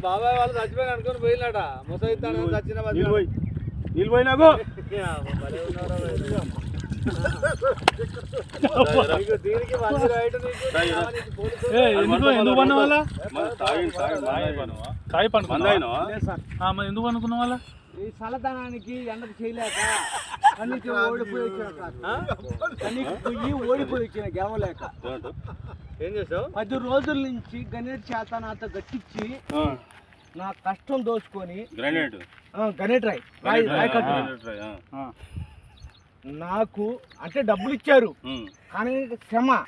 బాబాయ్ వాళ్ళు చచ్చిపోయి అనుకుని పోయినాట ముసైతాను చచ్చిన నీళ్ళు పోయి నాకు ఎందుకు పన్న వాళ్ళ కాయ పండుకున్నా ఎందుకు అనుకున్న వాళ్ళ ఈ చల్లదనానికి ఎండకు చేయలేక కన్నీకి ఓడిపోయి వచ్చిన గెలవలేక ఏం చేసావు 10 రోజుల నుంచి గణేట్ చేత నాతో గట్టించి నా కష్టం దోచుకొని గణేట్ రాయ్ నాకు అంటే డబ్బులు ఇచ్చారు కానీ శ్రమ